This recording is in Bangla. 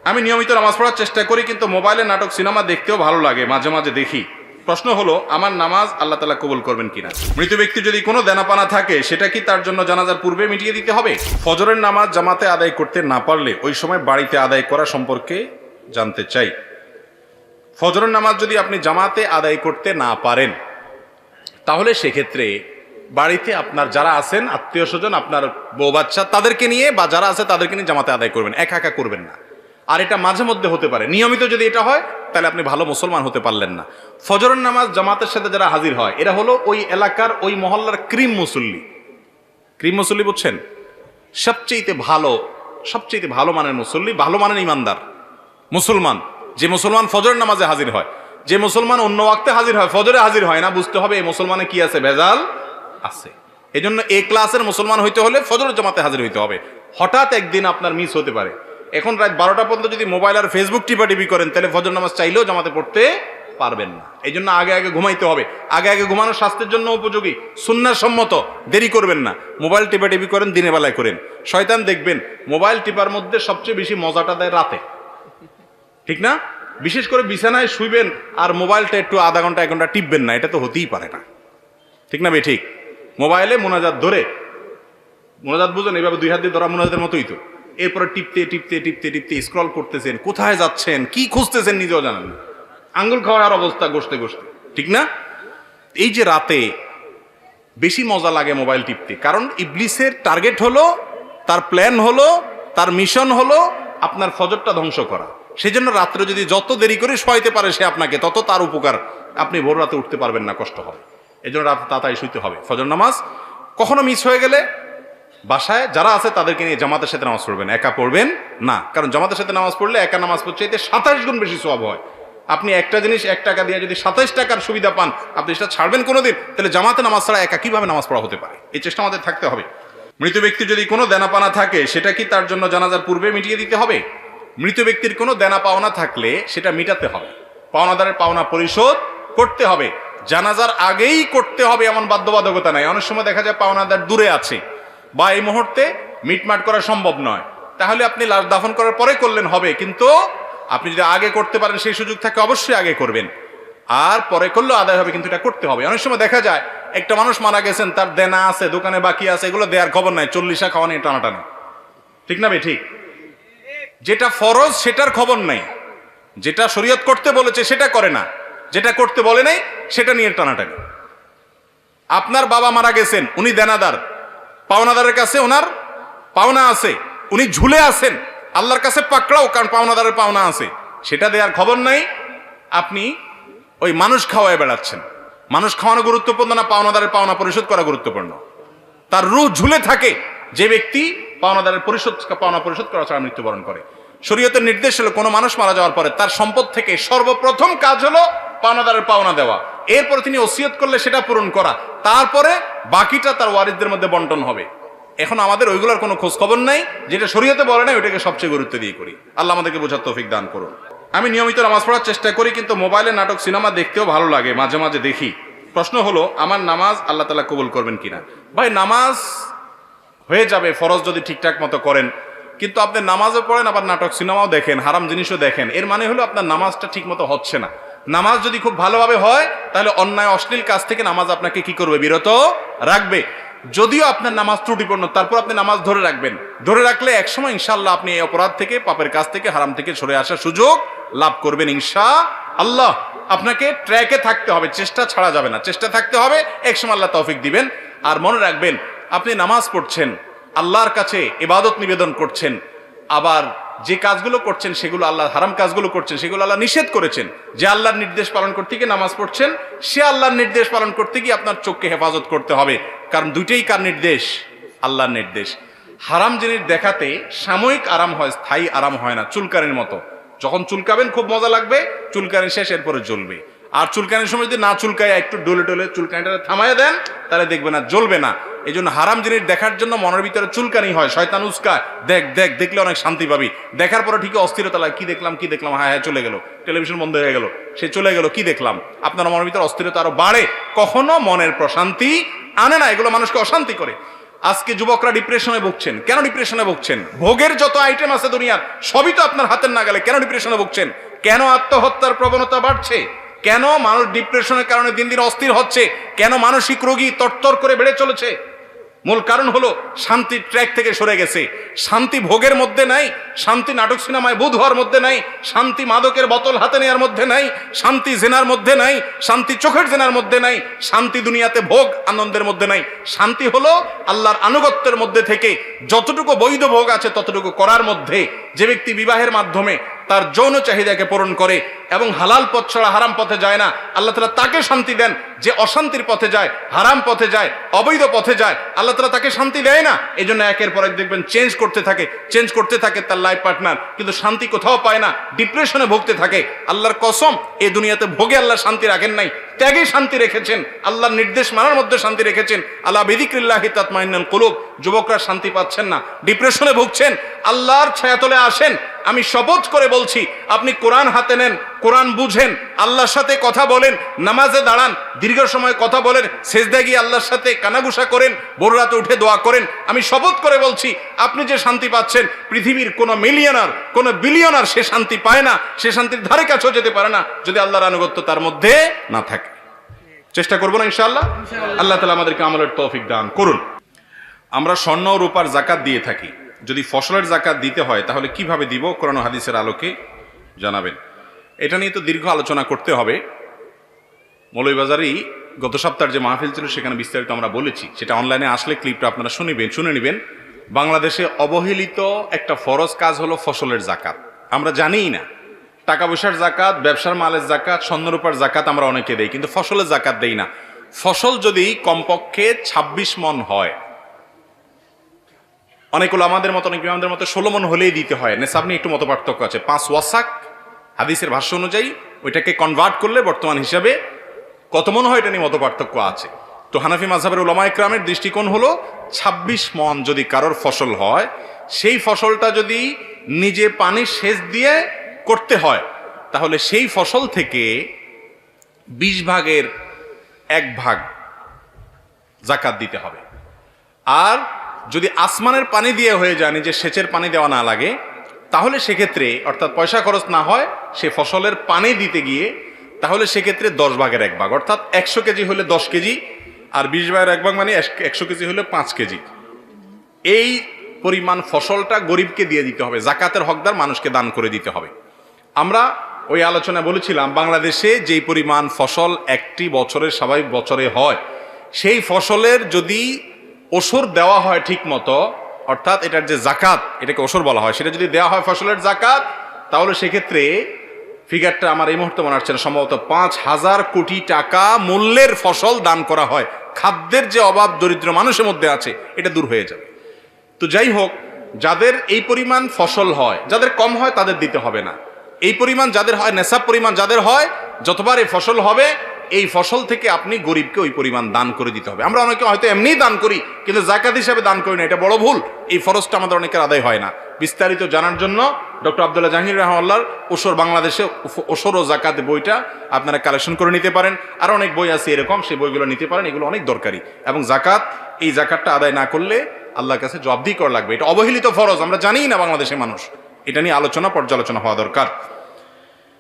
আমি নিয়মিত নামাজ পড়ার চেষ্টা করি, কিন্তু মোবাইলে নাটক সিনেমা দেখতেও ভালো লাগে, মাঝে মাঝে দেখি। প্রশ্ন হলো, আমার নামাজ আল্লাহ তাআলা কবুল করবেন কিনা? মৃত ব্যক্তি যদি কোনো দেনাপানা থাকে, সেটা কি তার জন্য জানাজার পূর্বে মিটিয়ে দিতে হবে? ফজরের নামাজ জামাতে আদায় করতে না পারলে ওই সময় বাড়িতে আদায় করা সম্পর্কে জানতে চাই। ফজরের নামাজ যদি আপনি জামাতে আদায় করতে না পারেন, তাহলে সেক্ষেত্রে বাড়িতে আপনার যারা আছেন আত্মীয় স্বজন, আপনার বউ বাচ্চা, তাদেরকে নিয়ে বা যারা আছে তাদেরকে নিয়ে জামাতে আদায় করবেন, একা একা করবেন না। আর এটা মাঝে মধ্যে হতে পারে, নিয়মিত যদি এটা হয় তাহলে আপনি ভালো মুসলমান হতে পারলেন না। ফজরের নামাজ জামাতের সাথে যারা হাজির হয়, এরা হলো ওই এলাকার ওই মহল্লার ক্রিম মুসল্লি। ক্রিম মুসল্লি বুঝছেন? সবচেয়ে ভালো মানের মুসল্লি, ভালো মানের ইমানদার মুসলমান। যে মুসলমান ফজরের নামাজে হাজির হয়, যে মুসলমান অন্য ওয়াক্তে হাজির হয়, ফজরে হাজির হয় না, বুঝতে হবে এই মুসলমানে কি আছে, ভেজাল আছে। এই জন্য এ ক্লাসের মুসলমান হইতে হলে ফজরের জামাতে হাজির হইতে হবে। হঠাৎ একদিন আপনার মিস হতে পারে, এখন রাত 12টা পর্যন্ত যদি মোবাইল আর ফেসবুক টিপাটিপি করেন, তাহলে ফজর নামাজ চাইলেও জামাতে পড়তে পারবেন না। এই জন্য আগে আগে ঘুমাইতে হবে। আগে ঘুমানো স্বাস্থ্যের জন্য উপযোগী, সুন্নাহ সম্মত। দেরি করবেন না। মোবাইল টিপাটিপি করেন, দিনের বেলায় করেন। শয়তান দেখবেন মোবাইল টিপার মধ্যে সবচেয়ে বেশি মজাটা দেয় রাতে, ঠিক না? বিশেষ করে বিছানায় শুইবেন আর মোবাইলটা একটু আধা ঘন্টা 1 ঘন্টা টিপবেন না, এটা তো হতেই পারে না, ঠিক না? ঠিক মোবাইলে মোনাজাত ধরে, মোনাজাত বুঝেন, এইভাবে 2 হাত দিয়ে ধরা মোনাজাতের মতোই তো। এরপরে টিপতে স্ক্রল করতেছেন, কোথায় যাচ্ছেন, কি খুঁজতেছেন নিজেও জানেন না, আঙ্গুল খাওয়ার অবস্থা ঘষতে, ঠিক না? এই যে রাতে বেশি মজা লাগে মোবাইল টিপতে, কারণ ইবলিসের টার্গেট হলো, তার প্ল্যান হলো, তার মিশন হলো আপনার ফজরটা ধ্বংস করা। সেজন্য রাত্রে যদি যত দেরি করে শোয়াইতে পারে সে আপনাকে, তত তার উপকার। আপনি ভোর রাতে উঠতে পারবেন না, কষ্ট হবে। এই জন্য রাতে তাড়াতাড়ি শুইতে হবে। ফজর নামাজ কখনো মিস হয়ে গেলে বাসায় যারা আছে তাদেরকে নিয়ে জামাতের সাথে নামাজ পড়বেন, একা পড়বেন না। কারণ জামাতের সাথে নামাজ পড়লে একা নামাজ পড়ছে এতে 27 গুণ বেশি সওয়াব হয়। আপনি একটা জিনিস 1 টাকা দিয়ে যদি 27 টাকার সুবিধা পান, আপনি সেটা ছাড়বেন কোনোদিন? তাহলে জামাতে নামাজ ছাড়া একা কিভাবে নামাজ পড়া হতে পারে? এই চেষ্টা আমাদের থাকতে হবে। মৃত ব্যক্তি যদি কোনো দেনাপানা থাকে, সেটা কি তার জন্য জানাজার পূর্বে মিটিয়ে দিতে হবে? মৃত ব্যক্তির কোনো দেনা পাওনা থাকলে সেটা মিটাতে হবে, পাওনাদারের পাওনা পরিশোধ করতে হবে। জানাজার আগেই করতে হবে এমন বাধ্যবাধকতা নাই। অনেক সময় দেখা যায় পাওনাদার দূরে আছে বা এই মুহূর্তে মিটমাট করা সম্ভব নয়, তাহলে আপনি লাশ দাফন করার পরে করলেন হবে, কিন্তু আপনি যদি আগে করতে পারেন, সেই সুযোগ থাকে, অবশ্যই আগে করবেন। আর পরে করলেও আদায় হবে, কিন্তু এটা করতে হবে। অনেক সময় দেখা যায় একটা মানুষ মারা গেছেন, তার দেনা আছে, দোকানে বাকি আছে, এগুলো দেওয়ার খবর নাই, 40 খাওয়া নিয়ে টানাটানি, ঠিক না? ঠিক যেটা ফরজ সেটার খবর নাই, যেটা শরীয়ত করতে বলেছে সেটা করে না, যেটা করতে বলে নাই সেটা নিয়ে টানাটানি। আপনার বাবা মারা গেছেন, উনি দেনাদার, পাওনাদারের কাছে ওনার পাওনা আছে, উনি ঝুলে আছেন, আল্লাহর কাছে পাকড়াও, কারণ পাওনাদারের পাওনা আছে, সেটা দেওয়ার খবর নাই। আপনি ওই মানুষ খাওয়ায় বেড়াচ্ছেন। মানুষ খাওয়ানো গুরুত্বপূর্ণ না পাওনাদারের পাওনা পরিশোধ করা গুরুত্বপূর্ণ? তার রূহ ঝুলে থাকে যে ব্যক্তি পাওনাদারের পাওনা পরিশোধ করা ছাড়া মৃত্যুবরণ করে। শরীয়তের নির্দেশ হলো কোনো মানুষ মারা যাওয়ার পরে তার সম্পদ থেকে সর্বপ্রথম কাজ হলো পাওনাদারের পাওনা দেওয়া। এরপরে তিনি ওসিয়ত করলে সেটা পূরণ করা, তারপরে বাকিটা তার ওয়ারিসদের মধ্যে বন্টন হবে। এখন আমাদের ওইগুলোর কোনো খোঁজ খবর নাই, যেটা শরীয়তে বলে না ওইটাকে সবচেয়ে গুরুত্ব দিয়ে করি। আল্লাহ আমাদেরকে বোঝার তৌফিক দান করুন। আমি নিয়মিত নামাজ পড়ার চেষ্টা করি, কিন্তু মোবাইলে নাটক সিনেমা দেখতেও ভালো লাগে, মাঝে মাঝে দেখি। প্রশ্ন হলো, আমার নামাজ আল্লাহ তাআলা কবুল করবেন কিনা? ভাই, নামাজ হয়ে যাবে ফরজ যদি ঠিকঠাক মতো করেন, কিন্তু আপনি নামাজও পড়েন আবার নাটক সিনেমাও দেখেন, হারাম জিনিসও দেখেন, এর মানে হলো আপনার নামাজটা ঠিক মতো হচ্ছে না। নামাজ যদি খুব ভালোভাবে হয়, তাহলে অন্যায় অশ্লীল কাজ থেকে নামাজ আপনাকে কি করবে? বিরত রাখবে। যদিও আপনার নামাজ ত্রুটিপূর্ণ, তারপর আপনি নামাজ ধরে রাখবেন। ধরে রাখলে একসময় ইনশাআল্লাহ আপনি এই অপরাধ থেকে, পাপের কাজ থেকে, হারাম থেকে সরে আসার সুযোগ লাভ করবেন ইনশাআল্লাহ। আপনাকে ট্র্যাকে থাকতে হবে, চেষ্টা ছাড়া যাবে না, চেষ্টা থাকতে হবে, একসময় আল্লাহ তৌফিক দিবেন। আর মনে রাখবেন, আপনি নামাজ পড়ছেন, আল্লাহর কাছে ইবাদত নিবেদন করছেন, আবার যে কাজগুলো করছেন সেগুলো আল্লাহ, হারাম কাজগুলো করছেন সেগুলো আল্লাহ নিষেধ করেছেন। যে আল্লাহর নির্দেশ পালন করতে গিয়ে নামাজ পড়ছেন, সে আল্লাহর নির্দেশ পালন করতে গিয়ে আপনার চোখকে হেফাজত করতে হবে, কারণ দুইটাই কার নির্দেশ? আল্লাহর নির্দেশ। হারাম জিনিস দেখাতে সাময়িক আরাম হয়, স্থায়ী আরাম হয় না। চুলকানির মতো, যখন চুলকাবেন খুব মজা লাগবে, চুলকানি শেষ, এরপরে জ্বলবে। আর চুলকানির সময় যদি না চুলকায়, একটু ডলে ডলে চুলকানিটা থামাইয়া দেন, তাহলে দেখবে না, জ্বলবে না। এই জন্য হারাম জিনিস দেখার জন্য মনের ভিতরে চুলকানি হয়, শয়তান উস্কায়, দেখ দেখ, দেখলে অনেক শান্তি পাবি, দেখার পরে ঠিকই অস্থিরতা লাগে, কি দেখলাম, হ্যাঁ হ্যাঁ চলে গেল, টেলিভিশন বন্ধ হয়ে গেল, সে চলে গেল, কি দেখলাম। আপনার মনের ভিতরে অস্থিরতা আরো বাড়ে, কখনো মনের প্রশান্তি আনে না, এগুলো মানুষকে অশান্তি করে। আজকে যুবকরা ডিপ্রেশনে ভুগছেন। কেন ডিপ্রেশনে ভুগছেন? ভোগের যত আইটেম আছে দুনিয়ার সবই তো আপনার হাতের নাগালে। কেন ডিপ্রেশনে ভুগছেন? কেন আত্মহত্যার প্রবণতা বাড়ছে? কেন মানুষ ডিপ্রেশনের কারণে দিন দিন অস্থির হচ্ছে? কেন মানসিক রোগী তরতর করে বেড়ে চলেছে? মূল কারণ হলো শান্তির ট্র্যাক থেকে সরে গেছে। শান্তি ভোগের মধ্যে নাই, শান্তি নাটক সিনেমায় বুধ হওয়ার মধ্যে নাই, শান্তি মাদকের বোতল হাতে নেওয়ার মধ্যে নাই, শান্তি জেনার মধ্যে নাই, শান্তি চোখের জেনার মধ্যে নাই, শান্তি দুনিয়াতে ভোগ আনন্দের মধ্যে নাই। শান্তি হলো আল্লাহর আনুগত্যের মধ্যে থেকে যতটুকু বৈধ ভোগ আছে ততটুকু করার মধ্যে। যে ব্যক্তি বিবাহের মাধ্যমে তার যৌন চাহিদাকে পূরণ করে এবং হালাল পথ ছাড়া হারাম পথে যায় না, আল্লাহ তাআলা তাকে শান্তি দেন। যে অশান্তির পথে যায়, হারাম পথে যায়, অবৈধ পথে যায়, আল্লাহ তাআলা তাকে শান্তি দেয় না। এই জন্য একের পর এক দেখবেন চেঞ্জ করতে থাকে তার লাইফ পার্টনার, কিন্তু শান্তি কোথাও পায় না, ডিপ্রেশনে ভুগতে থাকে। আল্লাহর কসম, এই দুনিয়াতে ভোগে আল্লাহ শান্তি রাখেন নাই, ত্যাগে শান্তি রেখেছেন, আল্লাহর নির্দেশ মানার মধ্যে শান্তি রেখেছেন। আলা বিযিকরিল্লাহি তাতমাইন্নুল কুলুব। যুবকরা শান্তি পাচ্ছেন না, ডিপ্রেশনে ভুগছেন, আল্লাহর ছায়াতলে আসেন। আমি শপথ করে বলছি, আপনি কোরআন হাতে নেন, কোরআন বুঝেন, আল্লাহর সাথে কথা বলেন, নামাজে দাঁড়ান, দীর্ঘ সময় কথা বলেন, সেজদায় গিয়ে আল্লাহর সাথে কানাঘুষা করেন, ভোর রাতে উঠে দোয়া করেন। আমি শপথ করে বলছি, আপনি যে শান্তি পাচ্ছেন, পৃথিবীর কোনো মিলিয়নার, কোনো বিলিয়নার সে শান্তি পায় না, সে শান্তির ধারে কাছেও যেতে পারে না যদি আল্লাহর আনুগত্য তার মধ্যে না থাকে। চেষ্টা করবো না ইনশাআল্লাহ? আল্লাহ তাআলা আমাদেরকে আমলের তৌফিক দান করুন। আমরা স্বর্ণ ও রূপার যাকাত দিয়ে থাকি, যদি ফসলের যাকাত দিতে হয় তাহলে কিভাবে দিব? কোরআন ও হাদিসের আলোকে জানাবেন। এটা নিয়ে তো দীর্ঘ আলোচনা করতে হবে। মৌলভীবাজারেই গত সপ্তাহের যে মাহফিল ছিল সেখানে বিস্তারিত আমরা বলেছি, সেটা অনলাইনে আসলে ক্লিপটা আপনারা শুনে নেবেন। বাংলাদেশে অবহেলিত একটা ফরজ কাজ হলো ফসলের যাকাত। আমরা জানিই না, টাকা পয়সার যাকাত, ব্যবসার মালের যাকাত, স্বর্ণরূপার যাকাত আমরা অনেকে দেই, কিন্তু ফসলের যাকাত দেই না। ফসল যদি কমপক্ষে 26 মণ হয়, অনেক আমাদের মতো, অনেক আমাদের মতো 16 মণ হলেই দিতে হয়। নেশাব নিয়ে একটু মত পার্থক্য আছে। 5 ওয়াসাক হাদিসের ভাষ্য অনুযায়ী ওইটাকে কনভার্ট করলে বর্তমান হিসাবে কত মণ হয় এটা নিয়ে মত পার্থক্য আছে। তো হানাফি মাযহাবের উলামায়ে কেরামের দৃষ্টিকোণ হলো 26 মণ যদি কারোর ফসল হয়, সেই ফসলটা যদি নিজে পানি সেচ দিয়ে করতে হয় তাহলে সেই ফসল থেকে 20 ভাগের 1 ভাগ যাকাত দিতে হবে। আর যদি আসমানের পানি দিয়ে হয়ে যায়, নিজে সেচের পানি দেওয়া না লাগে, তাহলে সেক্ষেত্রে অর্থাৎ পয়সা খরচ না হয় সে ফসলের পানি দিতে গিয়ে, তাহলে সেক্ষেত্রে 10 ভাগের 1 ভাগ, অর্থাৎ 100 কেজি হলে 10 কেজি, আর 20 ভাগের 1 ভাগ মানে 100 কেজি হলে 5 কেজি। এই পরিমাণ ফসলটা গরিবকে দিয়ে দিতে হবে, যাকাতের হকদার মানুষকে দান করে দিতে হবে। আমরা ওই আলোচনা বলেছিলাম, বাংলাদেশে যেই পরিমাণ ফসল একটি বছরের স্বাভাবিক বছরে হয়, সেই ফসলের যদি ওসর দেওয়া হয় ঠিক মতো, অর্থাৎ এটার যে যাকাত, এটাকে ওসর বলা হয়, সেটা যদি দেওয়া হয় ফসলের যাকাত, তাহলে সেক্ষেত্রে ফিগারটা আমার এই মুহূর্তে মনে হচ্ছে না, সম্ভবত 5,000 কোটি টাকা মূল্যের ফসল দান করা হয়। খাদ্যের যে অভাব দরিদ্র মানুষের মধ্যে আছে, এটা দূর হয়ে যাবে। তো যাই হোক, যাদের এই পরিমাণ ফসল হয়, যাদের কম হয় তাদের দিতে হবে না। এই পরিমাণ যাদের হয়, নেশাব পরিমাণ যাদের হয়, যতবার এই ফসল হবে এই ফসল থেকে আপনি গরিবকে ওই পরিমাণ দান করে দিতে হবে। আমরা অনেকে হয়তো এমনিই দান করি, কিন্তু যাকাত হিসাবে দান করি না, এটা বড় ভুল। এই ফরজটা আমাদের অনেকের আদায় হয় না। বিস্তারিত জানার জন্য ডক্টর আব্দুল্লাহ জাহাঙ্গীর রাহমাহুল্লাহর ওসর বাংলাদেশে ওসর ও যাকাত বইটা আপনারা কালেকশন করে নিতে পারেন। আর অনেক বই আছে এরকম, সেই বইগুলো নিতে পারেন, এগুলো অনেক দরকারি। এবং যাকাত, এই যাকাতটা আদায় না করলে আল্লাহর কাছে জবাবদিহি করা লাগবে। এটা অবহেলিত ফরজ, আমরা জানিই না বাংলাদেশের মানুষ। এটা নিয়ে আলোচনা, পর্যালোচনা হওয়া দরকার।